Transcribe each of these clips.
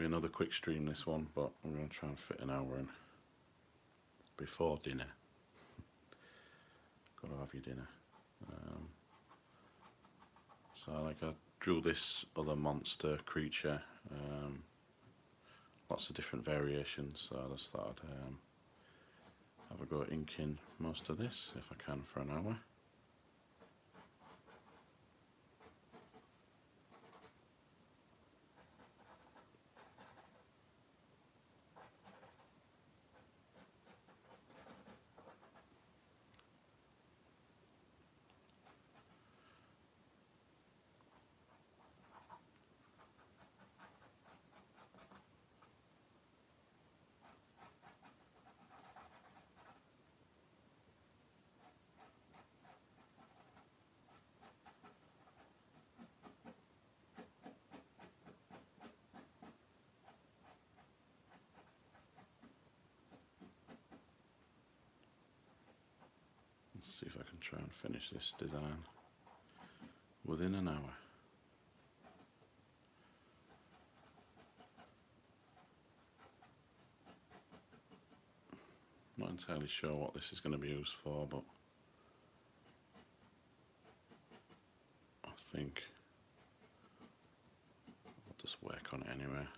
another quick stream, this one, but I'm going to try and fit an hour in before dinner. Got to have your dinner. So I drew this other monster creature, lots of different variations, so I just thought I'd have a go at inking most of this if I can for an hour. Let's see if I can try and finish this design within an hour. Not entirely sure what this is going to be used for, but I think I'll just work on it anyway.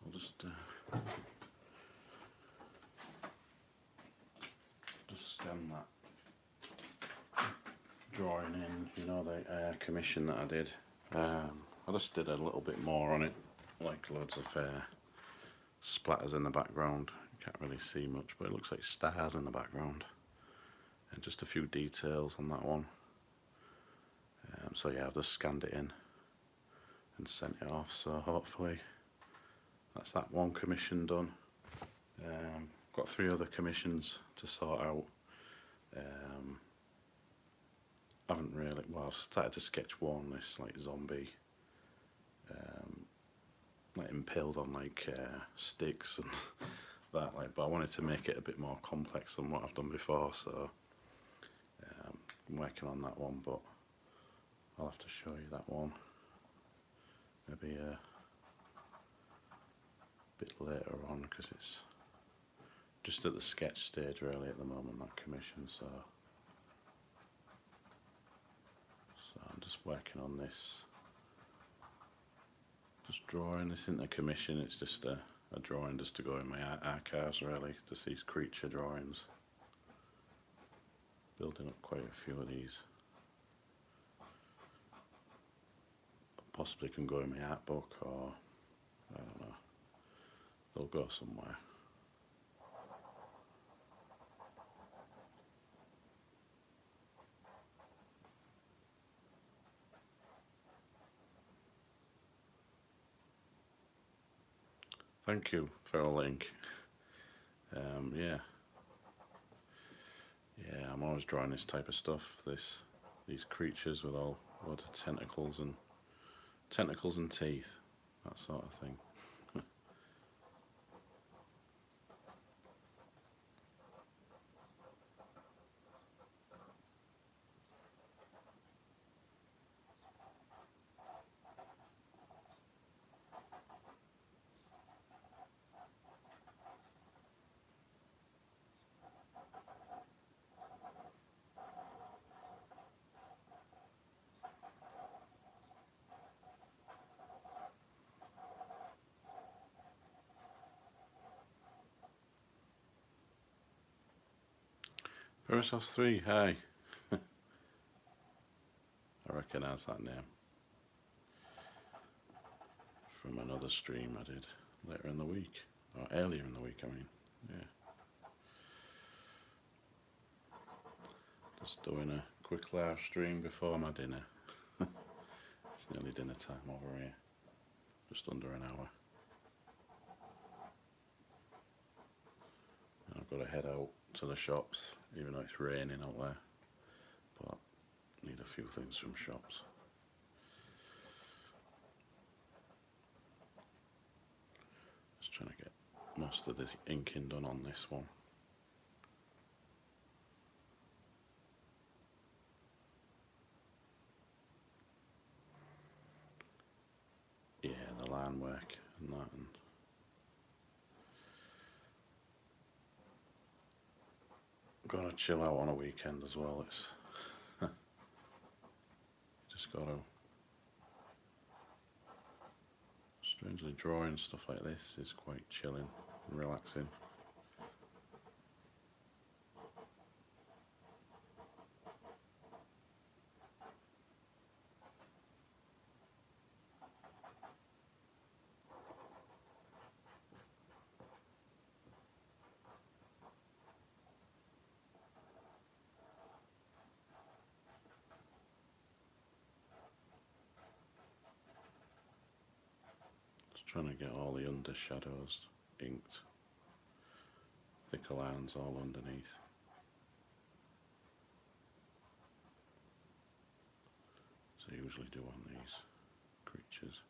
I'll just scan that drawing in, you know, the commission that I did. I just did a little bit more on it, like loads of splatters in the background. You can't really see much, but it looks like stars in the background, and just a few details on that one. So yeah, I've just scanned it in and sent it off, so hopefully that's that one commission done. Got 3 other commissions to sort out. I haven't really, well, I've started to sketch one, this like zombie, like impaled on like sticks and that, like, but I wanted to make it a bit more complex than what I've done before, so I'm working on that one, but I'll have to show you that one maybe a bit later on, because it's just at the sketch stage really at the moment, that commission, so I'm just working on this, just drawing this into commission. It's just a drawing just to go in my archives really, just these creature drawings, building up quite a few of these. Possibly can go in my art book, or I don't know, they'll go somewhere. Thank you for a link. Yeah, I'm always drawing this type of stuff. These creatures with all loads of tentacles and teeth, that sort of thing. Veritas 3, hi. I recognise that name from another stream I did later in the week, or earlier in the week, I mean, yeah. Just doing a quick live stream before my dinner. It's nearly dinner time over here, just under an hour. And I've got to head out to the shops, even though it's raining out there, but need a few things from shops. Just trying to get most of this inking done on this one. Yeah, the line work and that, and I'm gonna chill out on a weekend as well. It's just gotta, strangely, drawing stuff like this is quite chilling and relaxing. Just trying to get all the under shadows inked, thicker lines all underneath. So I usually do on these creatures.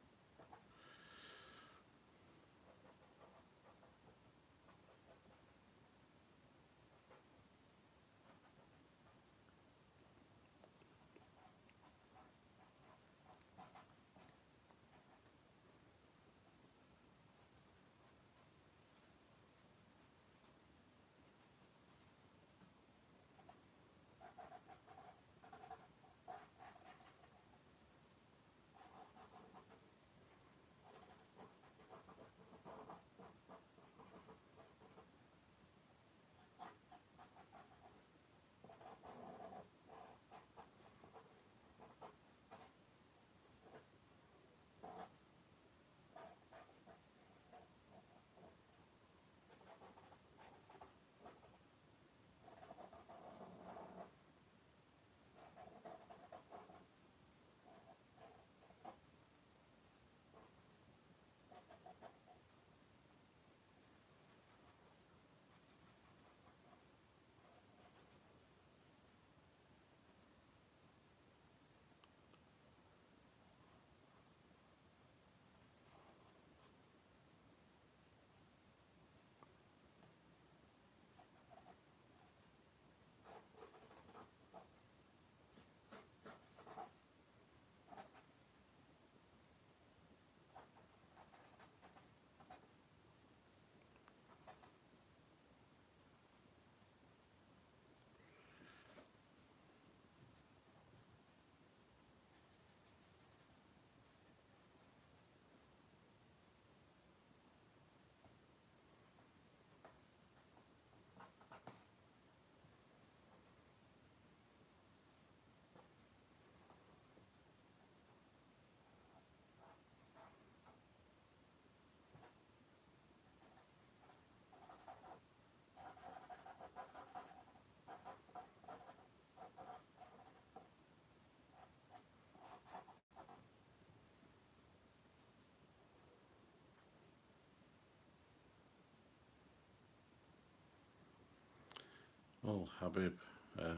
Well, Habib, I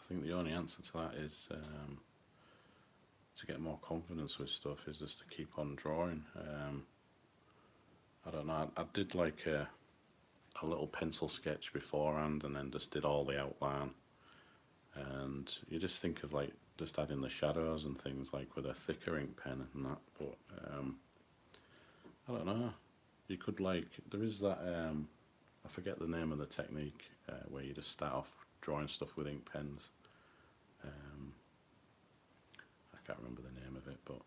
think the only answer to that is to get more confidence with stuff is just to keep on drawing. I don't know, I did like a little pencil sketch beforehand and then just did all the outline, and you just think of like just adding the shadows and things like with a thicker ink pen and that, but I don't know, you could like, there is that, I forget the name of the technique where you just start off drawing stuff with ink pens. I can't remember the name of it, but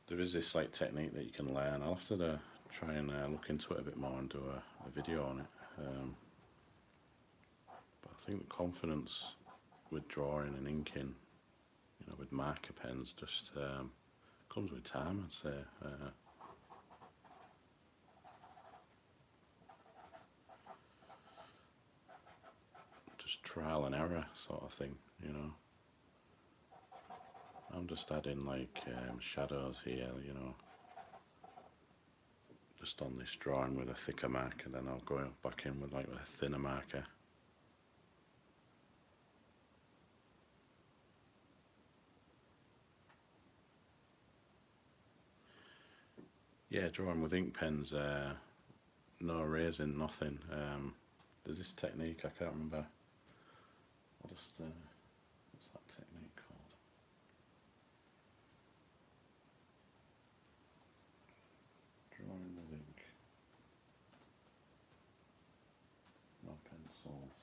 there is this like technique that you can learn. I'll have to try and look into it a bit more and do a video on it. But I think the confidence with drawing and inking, you know, with marker pens, just comes with time, I'd say. Just trial and error sort of thing, you know. I'm just adding like shadows here, you know, just on this drawing with a thicker marker, then I'll go back in with like a thinner marker. Yeah, drawing with ink pens, no erasing, nothing. There's this technique, I can't remember. I'll just, what's that technique called? Drawing with ink. No pencils.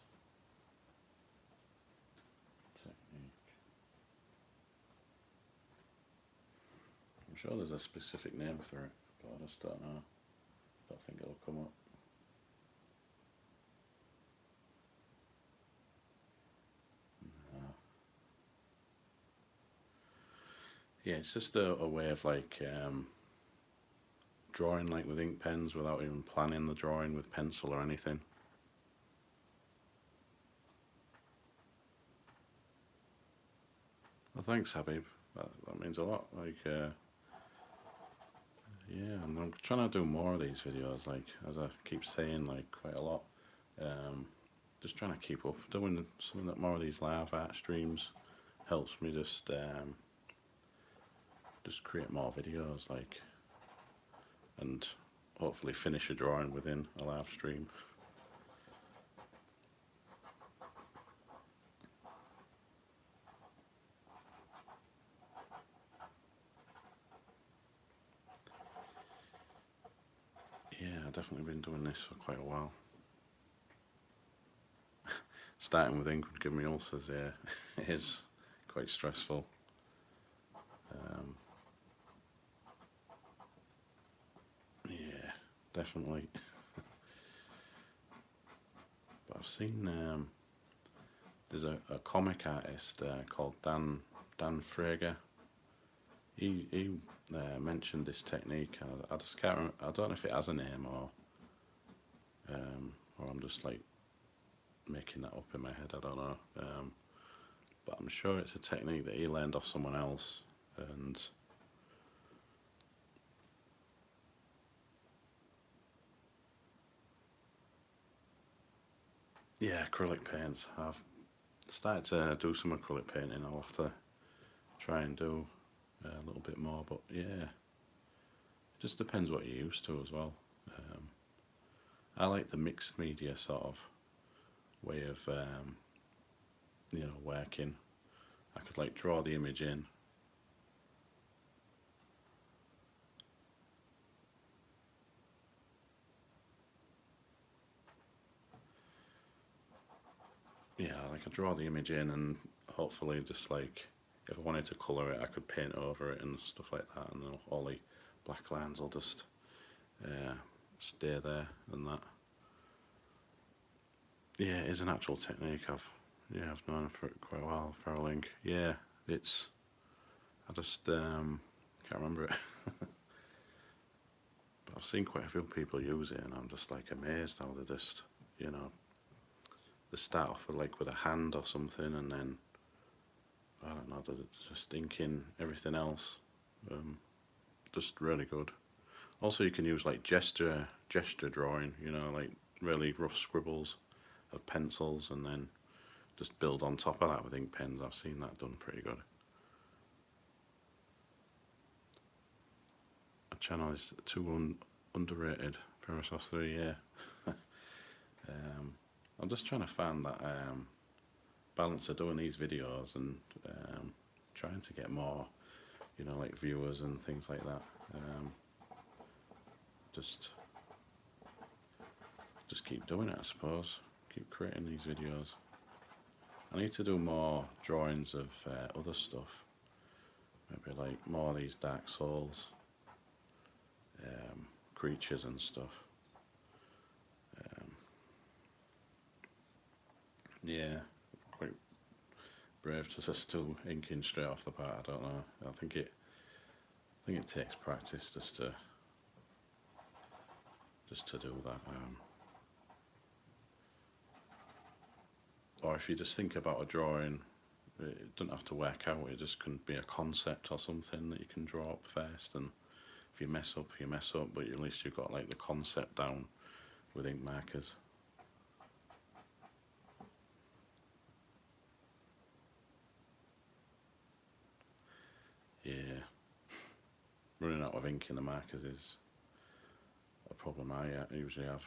Technique. I'm sure there's a specific name for it, but I just don't know. Don't think it'll come up. Yeah, it's just a way of like drawing like with ink pens without even planning the drawing with pencil or anything. Well, thanks, Habib. That means a lot. Like, yeah, and I'm trying to do more of these videos. Like, as I keep saying, like quite a lot. Just trying to keep up doing some more of these live art streams. Helps me just create more videos, like, and hopefully finish a drawing within a live stream. Yeah, I've definitely been doing this for quite a while. Starting with ink would give me ulcers, yeah. It is quite stressful. Yeah, definitely. But I've seen there's a comic artist called Dan Frager. He mentioned this technique. I just can't remember, I don't know if it has a name or I'm just like making that up in my head. I don't know. But I'm sure it's a technique that he learned off someone else, and yeah, acrylic paints. I've started to do some acrylic painting. I'll have to try and do a little bit more, but yeah, it just depends what you're used to as well. I like the mixed media sort of way of you know, working. I could like draw the image in, yeah, like I draw the image in, and hopefully just like if I wanted to colour it, I could paint over it and stuff like that, and then all the black lines will just stay there and that. Yeah, it is an actual technique. I've known it for quite a while. Feral ink. Yeah, it's. I just can't remember it. But I've seen quite a few people use it, and I'm just like amazed how they just, you know, they start off with a hand or something, and then I don't know, they're just inking everything else. Just really good. Also, you can use like gesture drawing. You know, like really rough scribbles of pencils, and then just build on top of that with ink pens. I've seen that done pretty good. A channel is too underrated. Parasos 3, yeah. I'm just trying to find that balance of doing these videos and trying to get more, you know, like viewers and things like that. Just keep doing it, I suppose. Keep creating these videos. I need to do more drawings of other stuff. Maybe like more of these dark souls, creatures and stuff. Yeah, quite brave to just still inking straight off the bat. I don't know. I think it takes practice just to do that. Or if you just think about a drawing, it doesn't have to work out. It just can be a concept or something that you can draw up first, and if you mess up, you mess up. But at least you've got like the concept down with ink markers. Yeah, running out of ink in the markers is a problem I usually have.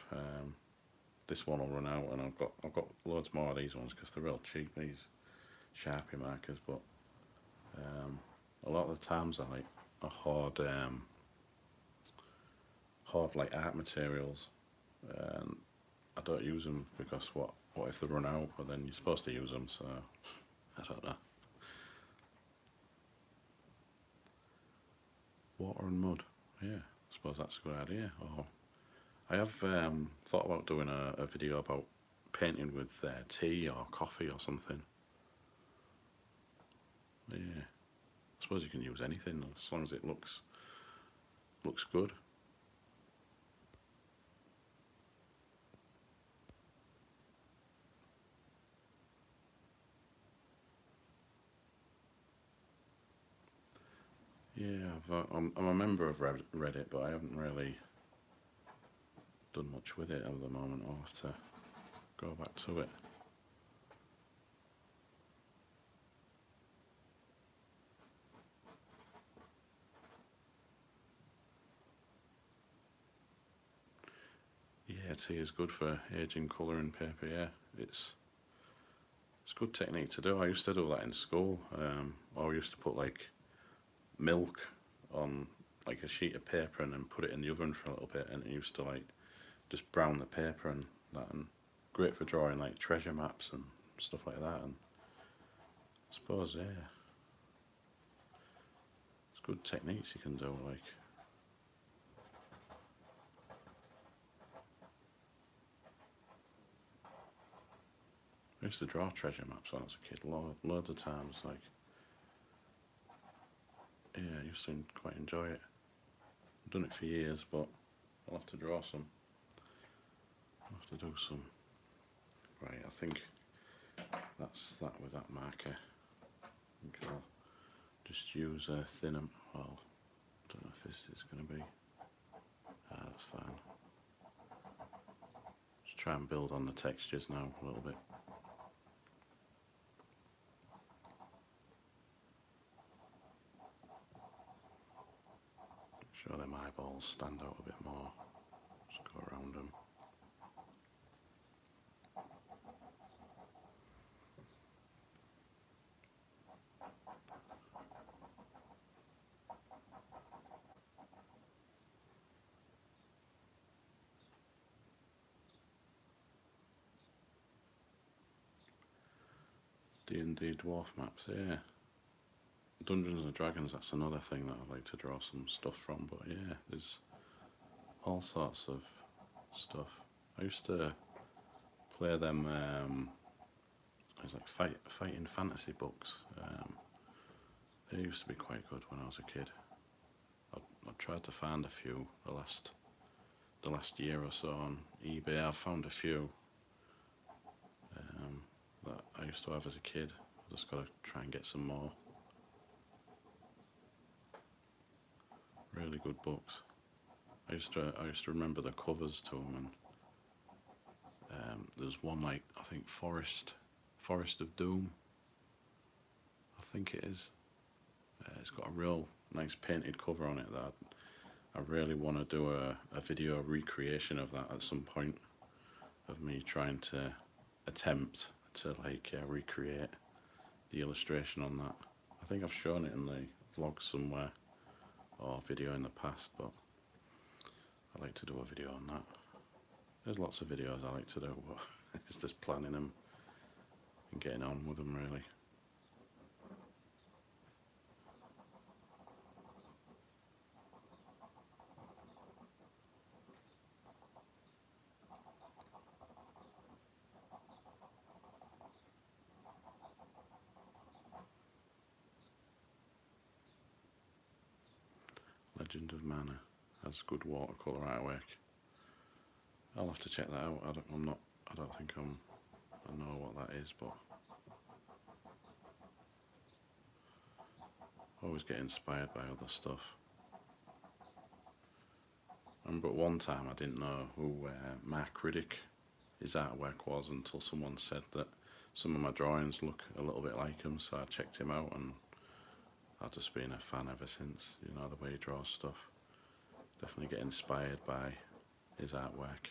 This one will run out, and I've got loads more of these ones because they're real cheap, these Sharpie markers. But a lot of the times I hoard like art materials, and I don't use them because what if they run out? But then you're supposed to use them, so I don't know. Water and mud, yeah, I suppose that's a good idea. Or I have thought about doing a video about painting with tea or coffee or something. Yeah, I suppose you can use anything as long as it looks good. Yeah, I'm a member of Reddit, but I haven't really done much with it at the moment. I'll have to go back to it. Yeah, tea is good for aging colour in paper. Yeah, it's a good technique to do. I used to do that in school. I used to put like milk on like a sheet of paper and then put it in the oven for a little bit, and it used to like just brown the paper and that, and great for drawing like treasure maps and stuff like that. And I suppose, yeah, it's good techniques you can do. Like, I used to draw treasure maps when I was a kid, loads of times. Like, yeah, I used to quite enjoy it. I've done it for years, but I'll have to draw some. I'll have to do some. Right, I think that's that with that marker. I think I'll just use a thinner. Well, I don't know if this is going to be. That's fine. Just try and build on the textures now a little bit. Sure them eyeballs stand out a bit more. Just go around them. D&D dwarf maps, yeah. Dungeons and Dragons, that's another thing that I'd like to draw some stuff from, but yeah, there's all sorts of stuff. I used to play them, it's like fighting fantasy books. They used to be quite good when I was a kid. I've tried to find a few the last year or so on eBay. I've found a few that I used to have as a kid. I've just got to try and get some more. Really good books. I used to remember the covers to them, and there's one like, I think Forest of Doom, I think it is. It's got a real nice painted cover on it that I really want to do a video recreation of that at some point, of me trying to attempt to like recreate the illustration on that. I think I've shown it in the vlog somewhere or video in the past, but I like to do a video on that. There's lots of videos I like to do, but it's just planning them and getting on with them really. Legend of Mana has good watercolour artwork. I'll have to check that out. I don't think I know what that is, but I always get inspired by other stuff. I remember at one time I didn't know who Mark Riddick, his artwork was, until someone said that some of my drawings look a little bit like him, so I checked him out and I've just been a fan ever since. You know, the way he draws stuff. Definitely get inspired by his artwork.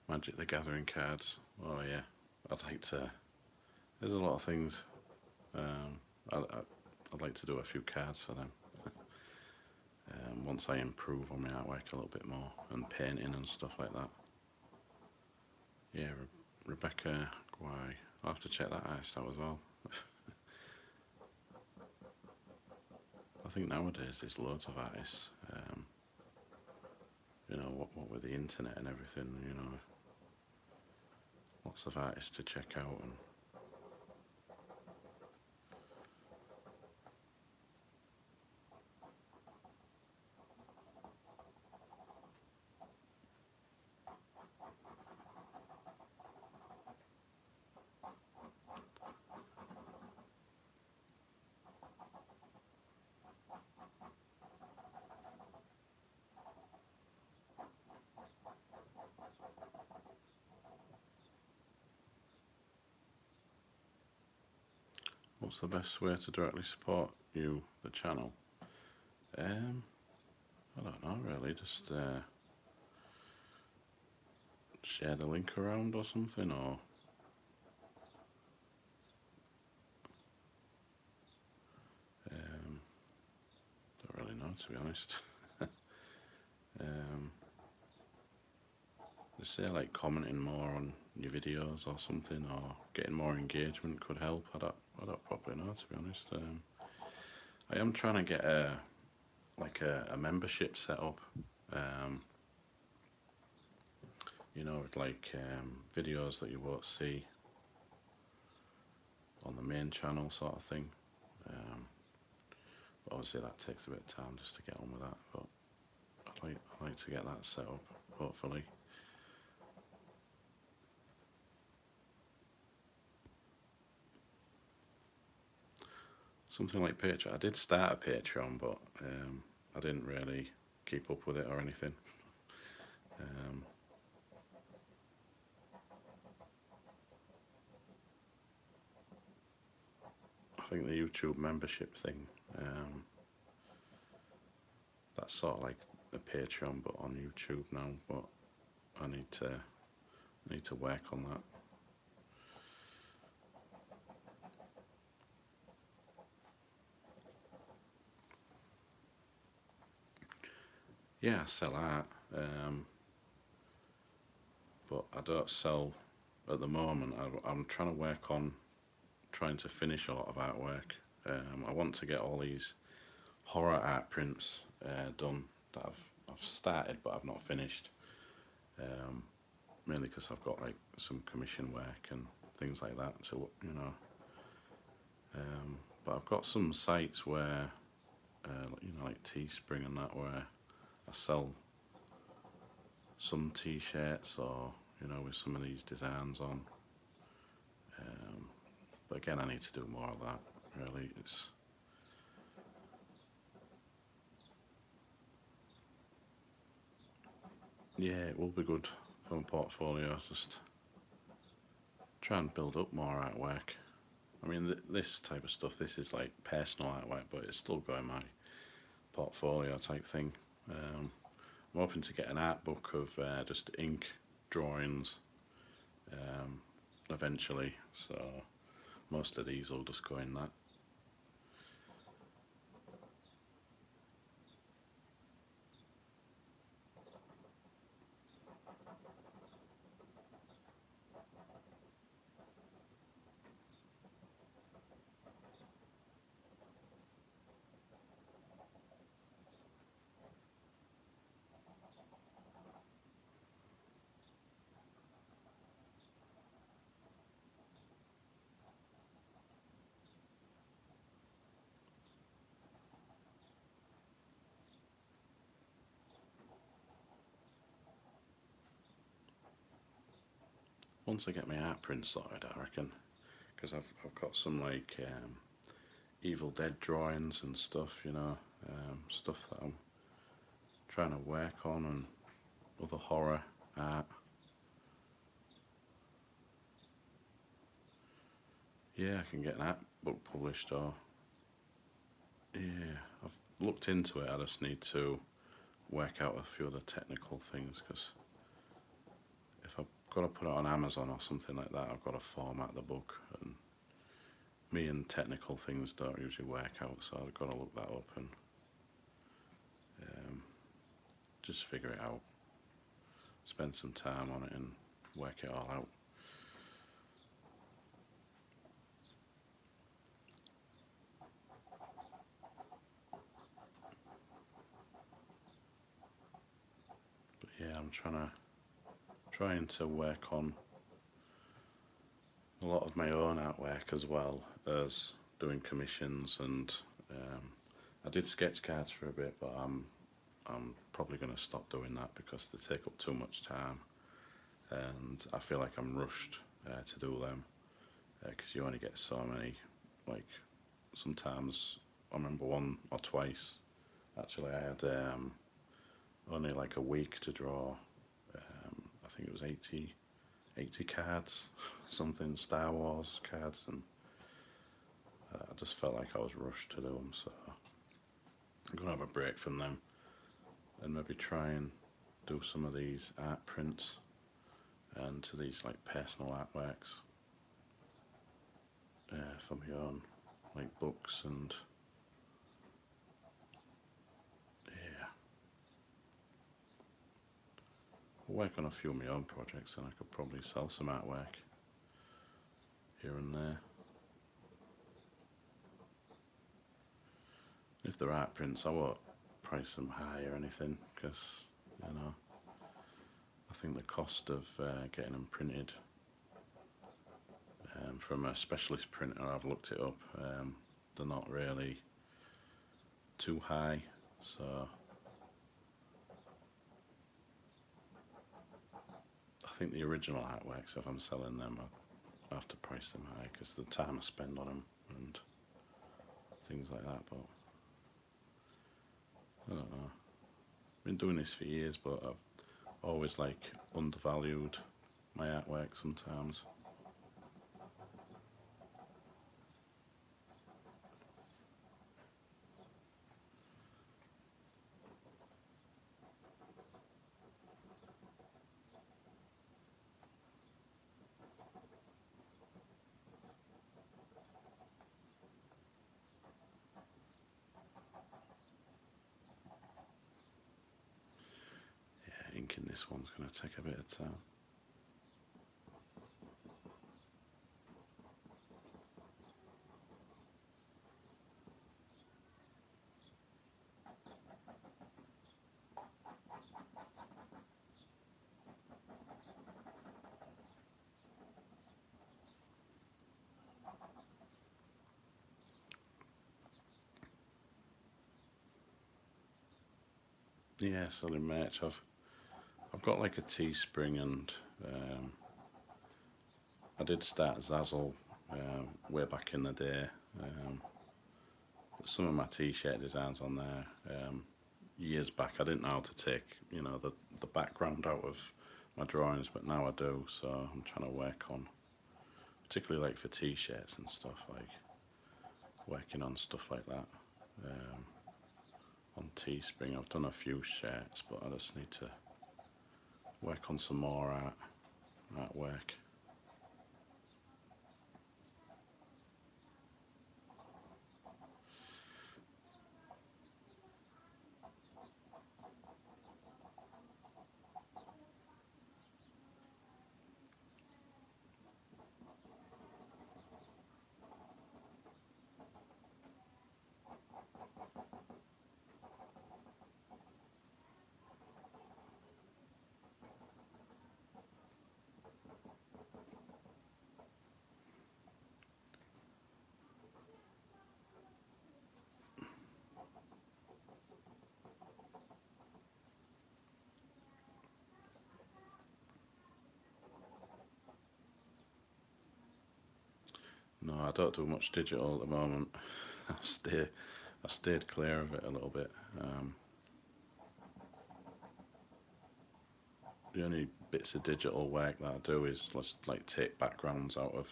Magic the Gathering cards. Oh yeah, I'd like to. There's a lot of things. I'd like to do a few cards for them. Once I improve on my artwork a little bit more and painting and stuff like that. Yeah, Rebecca Guy. I'll have to check that artist out as well. I think nowadays there's loads of artists. You know, what with the internet and everything, you know, lots of artists to check out. And what's the best way to directly support you, the channel? I don't know really, just share the link around or something, or don't really know, to be honest. Just say like commenting more on your videos or something, or getting more engagement could help. I don't properly know, to be honest. I am trying to get a membership set up. You know, with like videos that you won't see on the main channel, sort of thing. But obviously that takes a bit of time just to get on with that. But I'd like to get that set up, hopefully. Something like Patreon. I did start a Patreon, but I didn't really keep up with it or anything. I think the YouTube membership thing, that's sort of like a Patreon but on YouTube now, but I need to work on that. Yeah, I sell art, but I don't sell at the moment. I'm trying to work on trying to finish a lot of artwork. I want to get all these horror art prints done that I've started but I've not finished. Mainly because I've got like some commission work and things like that. So you know, but I've got some sites where you know, like Teespring and that, where I sell some t-shirts, or you know, with some of these designs on. But again, I need to do more of that. Really, yeah, it will be good for my portfolio. Just try and build up more artwork. I mean, this type of stuff, this is like personal artwork, but it's still got my portfolio type thing. I'm hoping to get an art book of just ink drawings, eventually, so most of these will just go in that. Once I get my art print sorted, I reckon, because I've got some like Evil Dead drawings and stuff, you know, stuff that I'm trying to work on, and other horror art. Yeah, I can get an art book published, or yeah, I've looked into it. I just need to work out a few of the technical things, because if I've got to put it on Amazon or something like that, I've got to format the book, and me and technical things don't usually work out, so I've got to look that up and just figure it out, spend some time on it and work it all out. But yeah, I'm trying to work on a lot of my own artwork as well as doing commissions, and I did sketch cards for a bit, but I'm probably going to stop doing that because they take up too much time, and I feel like I'm rushed to do them, because you only get so many. Like sometimes, I remember one or twice actually, I had only like a week to draw. I think it was 80 cards, something Star Wars cards, and I just felt like I was rushed to do them, so I'm going to have a break from them and maybe try and do some of these art prints and these like personal artworks for my own like books, and yeah, I'll work on a few of my own projects, and I could probably sell some artwork here and there. If they're art prints, I won't price them high or anything, because, you know, I think the cost of getting them printed from a specialist printer, I've looked it up, they're not really too high, so I think the original artworks, if I'm selling them, I have to price them high because of the time I spend on them and things like that. But I don't know, I've been doing this for years, but I've always like undervalued my artwork sometimes. Yeah, inking this one's going to take a bit of time. Yeah, selling merch. I've got like a Teespring, and I did start Zazzle way back in the day. Some of my t-shirt designs on there years back. I didn't know how to take, you know, the background out of my drawings, but now I do. So I'm trying to work on, particularly like for t-shirts and stuff, like working on stuff like that. On Teespring, I've done a few shirts, but I just need to work on some more artwork. No, I don't do much digital at the moment. I stayed clear of it a little bit. The only bits of digital work that I do is just like take backgrounds out of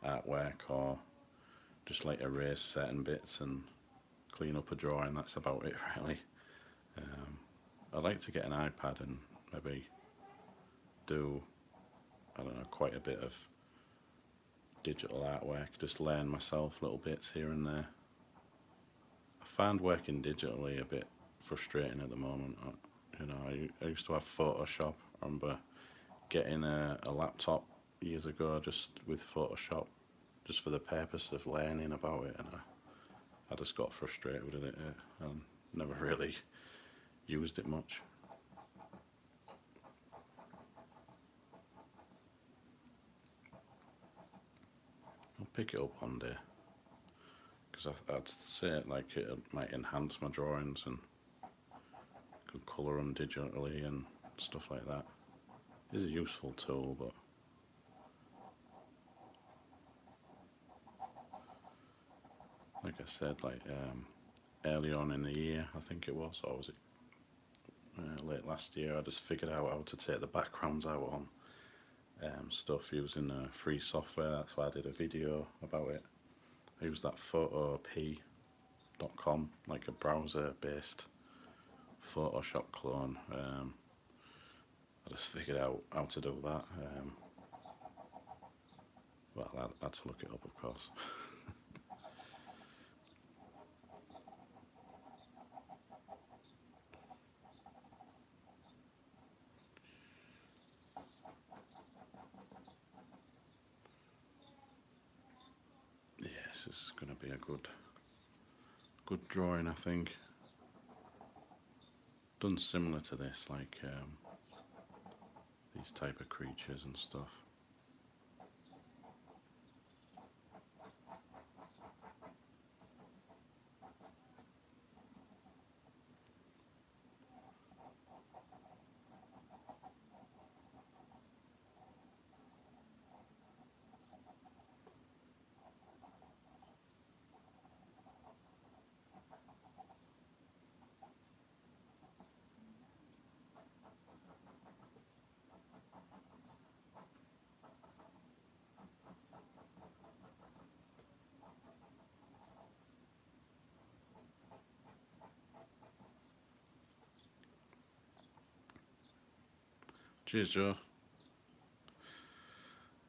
artwork, or just like erase certain bits and clean up a drawing. That's about it, really. I'd like to get an iPad and maybe do, I don't know, quite a bit of digital artwork, just learn myself little bits here and there. I find working digitally a bit frustrating at the moment. I used to have Photoshop. I remember getting a laptop years ago just with Photoshop, just for the purpose of learning about it, and I just got frustrated with it and never really used it much. I'll pick it up one day, because I'd say it like it might enhance my drawings, and I can colour them digitally and stuff like that. It is a useful tool, but like I said, like early on in the year, I think it was, or was it late last year, I just figured out how to take the backgrounds out on stuff using free software. That's why I did a video about it. I used that photop.com, like a browser-based Photoshop clone. I just figured out how to do that. Well, I had to look it up, of course. Yes, this is going to be a good drawing, I think. Done similar to this, like these type of creatures and stuff. Cheers, Joe.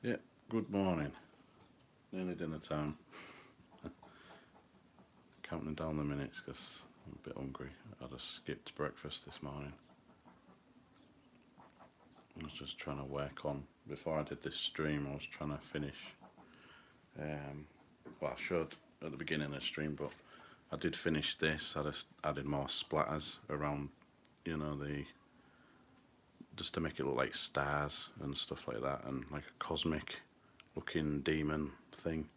Yeah, good morning. Nearly dinner time. Counting down the minutes because I'm a bit hungry. I just skipped breakfast this morning. I was just trying to work on, before I did this stream, I was trying to finish, well, I showed at the beginning of the stream, but I did finish this. I just added more splatters around, just to make it look like stars and stuff like that, and like a cosmic looking demon thing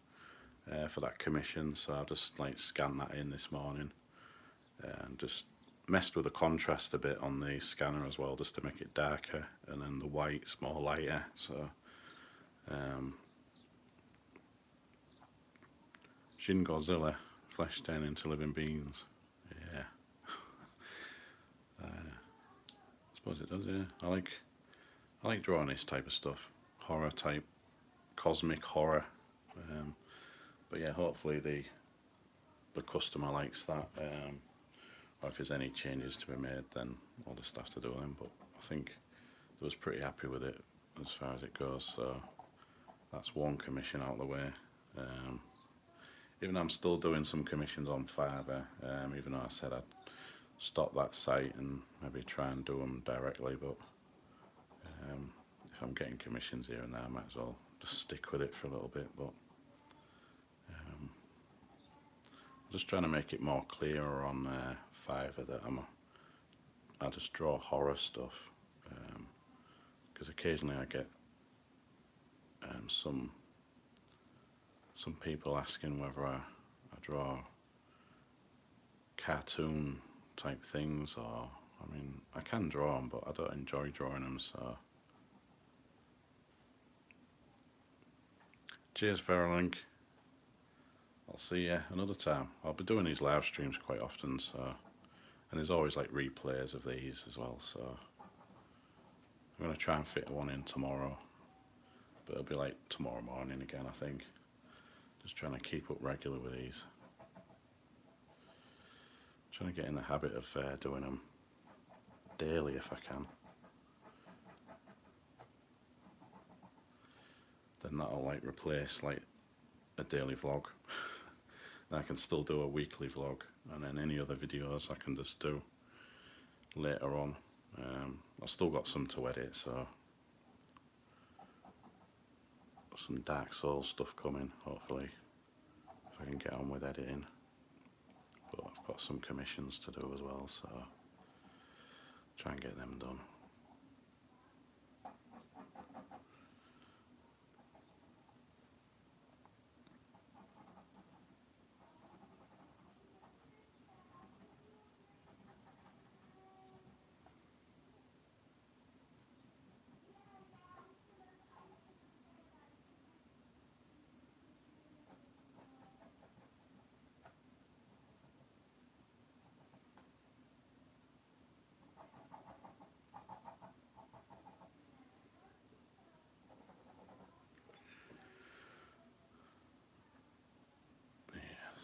for that commission. So I just like scanned that in this morning and just messed with the contrast a bit on the scanner as well, just to make it darker, and then the white's more lighter. So Shin Godzilla, flesh turned into living beings. Yeah. I suppose it does, yeah. I like drawing this type of stuff, horror type, cosmic horror. But yeah, hopefully the customer likes that. Or if there's any changes to be made, then I'll just have to do them. But I think I was pretty happy with it as far as it goes. So that's one commission out of the way. Even though I'm still doing some commissions on Fiverr, even though I said I'd stop that site and maybe try and do them directly, but if I'm getting commissions here and there, I might as well just stick with it for a little bit. But I'm just trying to make it more clearer on Fiverr that I just draw horror stuff, because occasionally I get some people asking whether I draw cartoon type things, or I mean, I can draw them, but I don't enjoy drawing them. So cheers, Farrelink. I'll see you another time. I'll be doing these live streams quite often, so, and there's always like replays of these as well, so I'm going to try and fit one in tomorrow, but it'll be like tomorrow morning again, I think. Just trying to keep up regular with these. Trying to get in the habit of doing them daily if I can. Then that'll like replace like a daily vlog. Then I can still do a weekly vlog, and then any other videos I can just do later on. I've still got some to edit, so some Dark Souls stuff coming, hopefully, if I can get on with editing. But I've got some commissions to do as well, so try and get them done.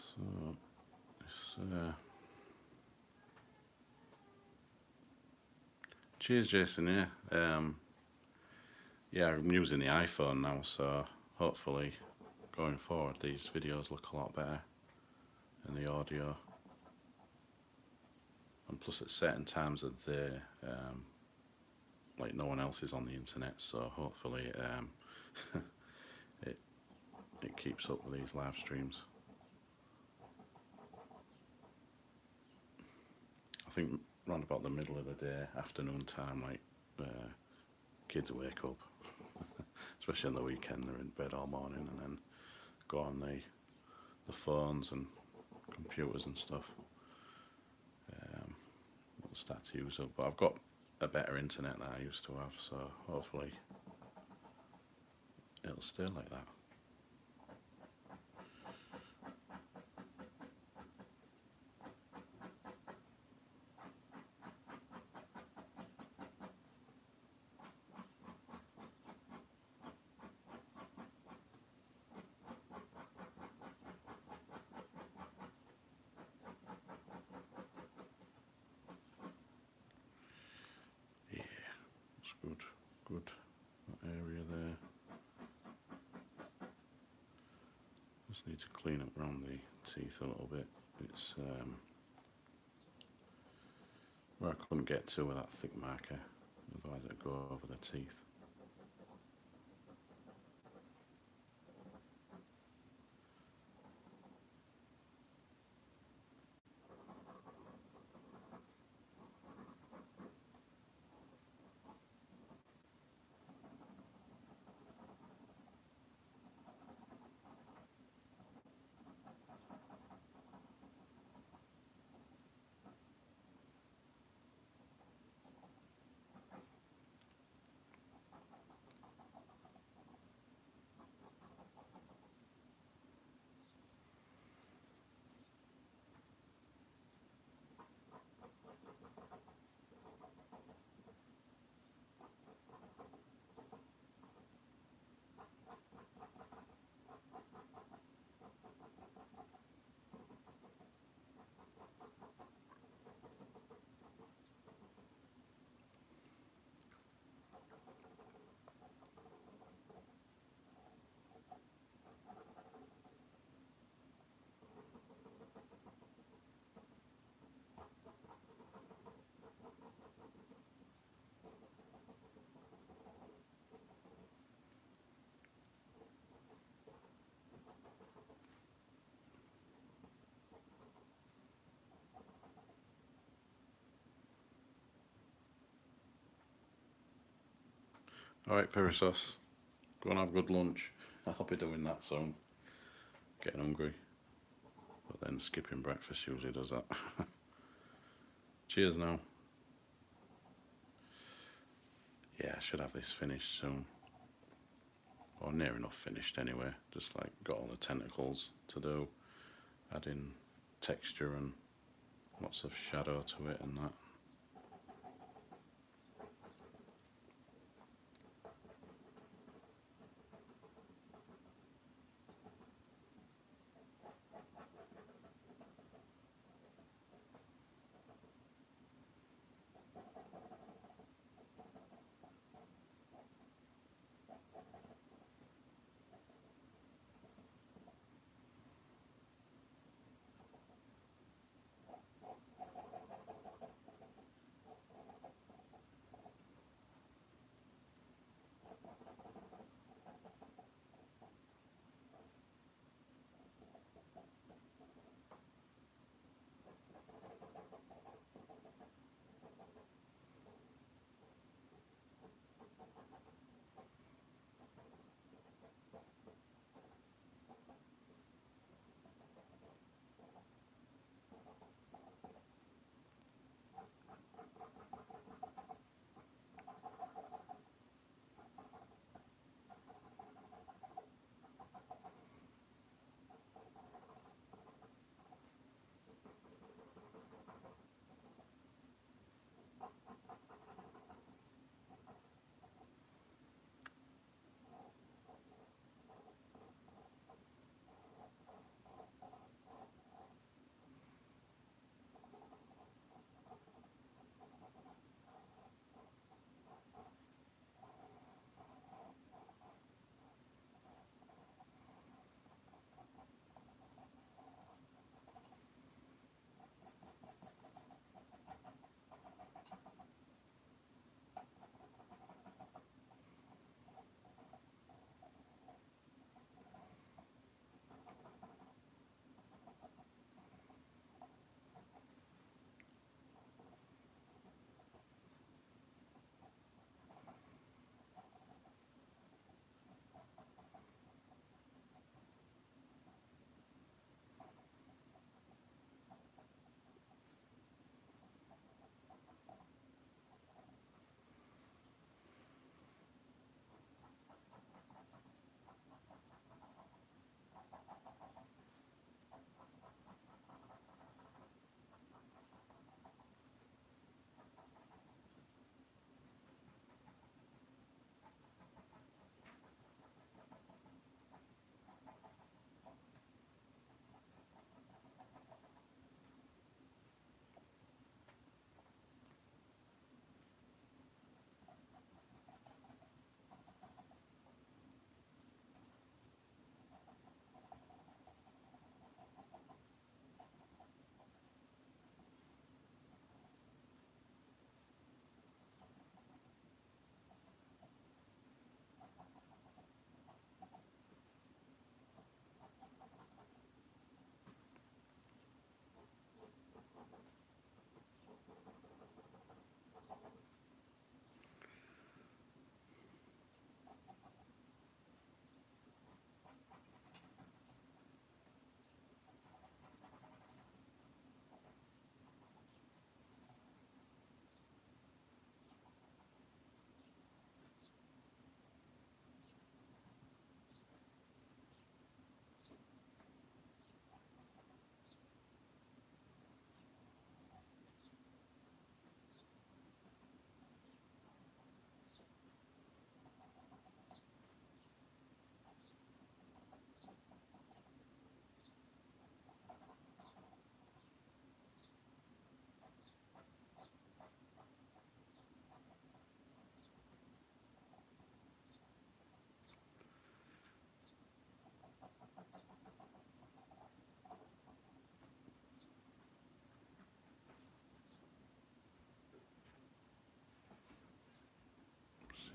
So this, cheers, Jason. Yeah, I'm using the iPhone now, so hopefully going forward these videos look a lot better and the audio. And plus at certain times of the day, like no one else is on the internet, so hopefully it keeps up with these live streams. I think round about the middle of the day, afternoon time, like kids wake up, especially on the weekend. They're in bed all morning and then go on the phones and computers and stuff. We'll start to use up, but I've got a better internet than I used to have, so hopefully it'll stay like that. Good that area there. Just need to clean up around the teeth a little bit. It's where I couldn't get to with that thick marker, otherwise it'd go over the teeth. Alright, Perisos, go and have a good lunch. I'll be doing that soon. Getting hungry. But then skipping breakfast usually does that. Cheers now. Yeah, I should have this finished soon. Or near enough finished anyway. Just like got all the tentacles to do. adding texture and lots of shadow to it and that.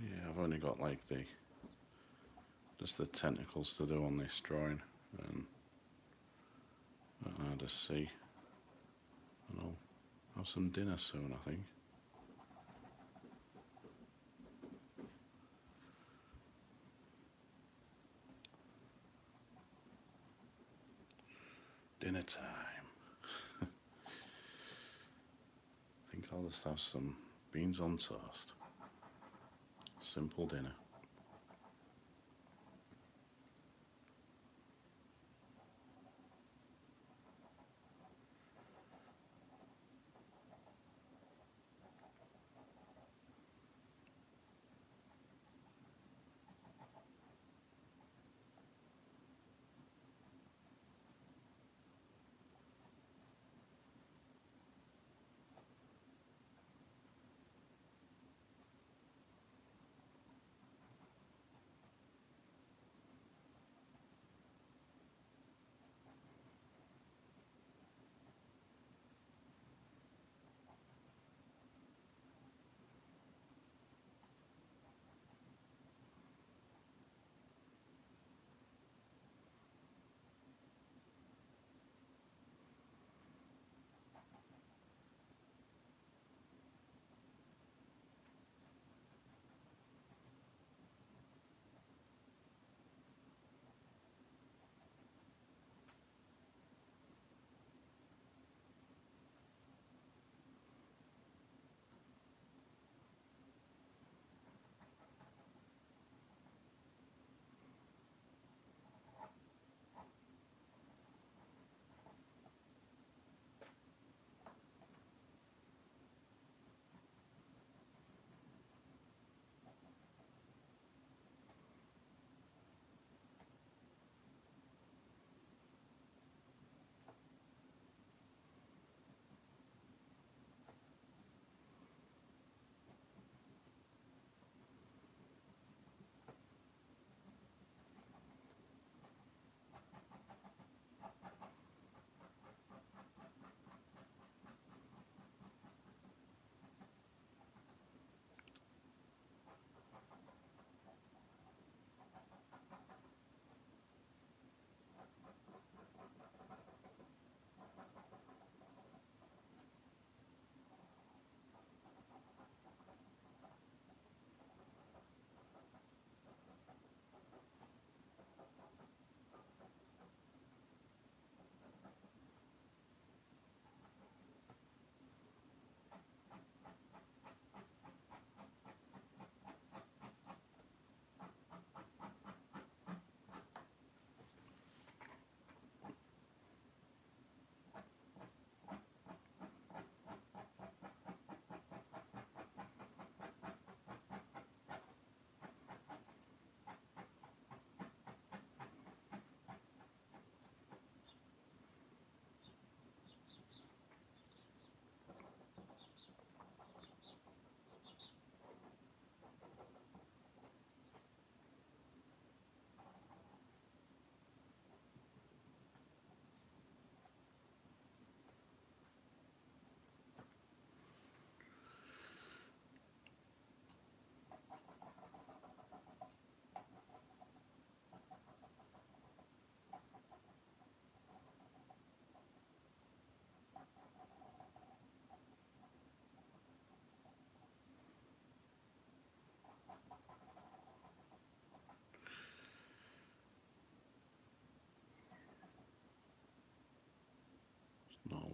Yeah, I've only got like just the tentacles to do on this drawing, and I'll just see, and I'll have some dinner soon, I think. Dinner time. I think I'll just have some beans on toast. Simple dinner.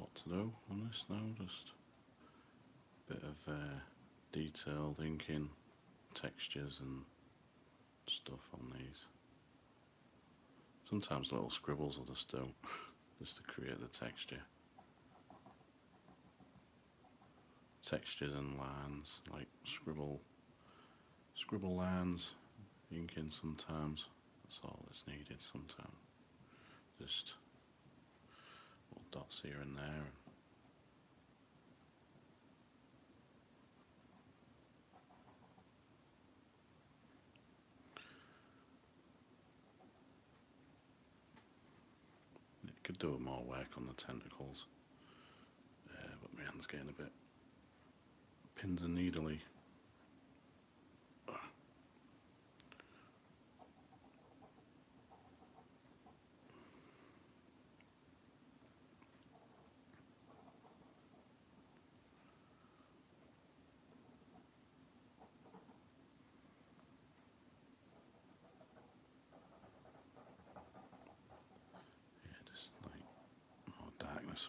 what to do on this now, just a bit of detailed inking, textures and stuff on these. Sometimes little scribbles I'll just do, just to create the texture. Textures and lines, like scribble lines, inking sometimes, that's all that's needed sometimes. Just little dots here and there. Could do more work on the tentacles, but my hand's getting a bit pins and needly.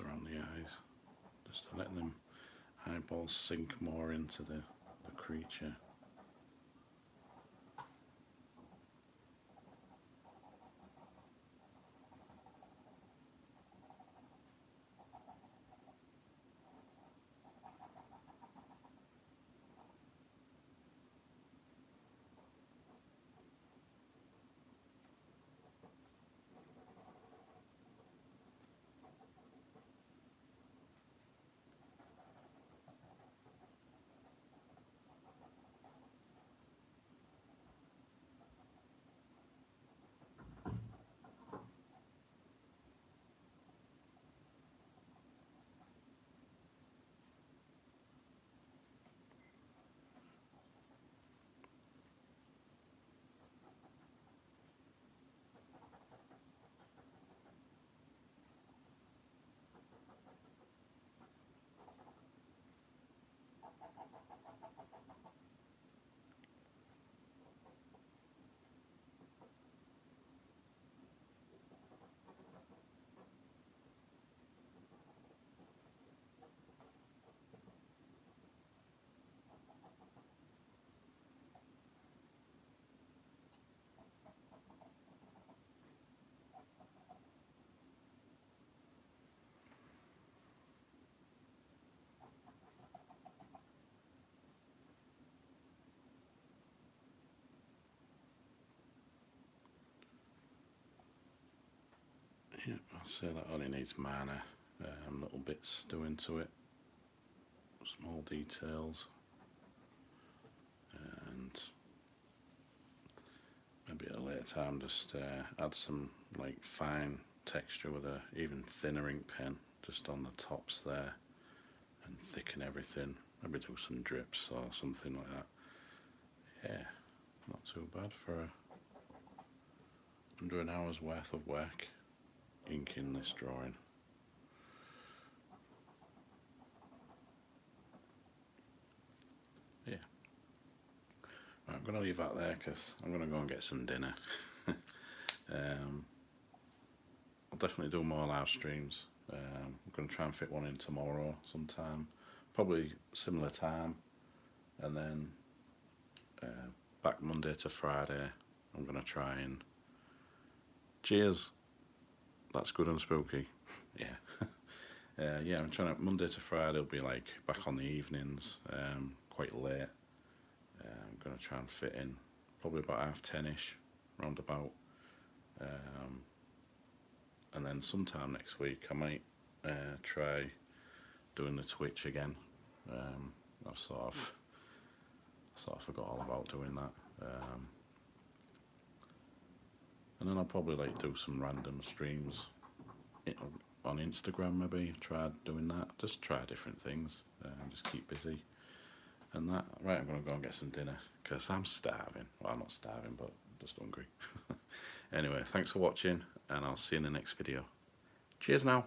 Around the eyes, just to let them eyeballs sink more into the creature. Yeah, I'll say that only needs minor little bits doing to it, small details, and maybe at a later time just add some like fine texture with a even thinner ink pen just on the tops there and thicken everything, maybe do some drips or something like that. Yeah, not too bad for under an hour's worth of work inking this drawing. Yeah. Right, I'm going to leave that there because I'm going to go and get some dinner. I'll definitely do more live streams. I'm going to try and fit one in tomorrow sometime, probably similar time, and then back Monday to Friday I'm going to try and cheers. That's good and spooky. Yeah. Yeah, I'm trying to, Monday to Friday will be like back on the evenings, quite late. I'm going to try and fit in probably about 10:30ish, roundabout. And then sometime next week I might try doing the Twitch again. I've sort of forgot all about doing that. And then I'll probably like do some random streams on Instagram, maybe try doing that, just try different things, just keep busy and that. Right, I'm going to go and get some dinner because I'm starving. Well, I'm not starving, but just hungry. Anyway, thanks for watching and I'll see you in the next video. Cheers now.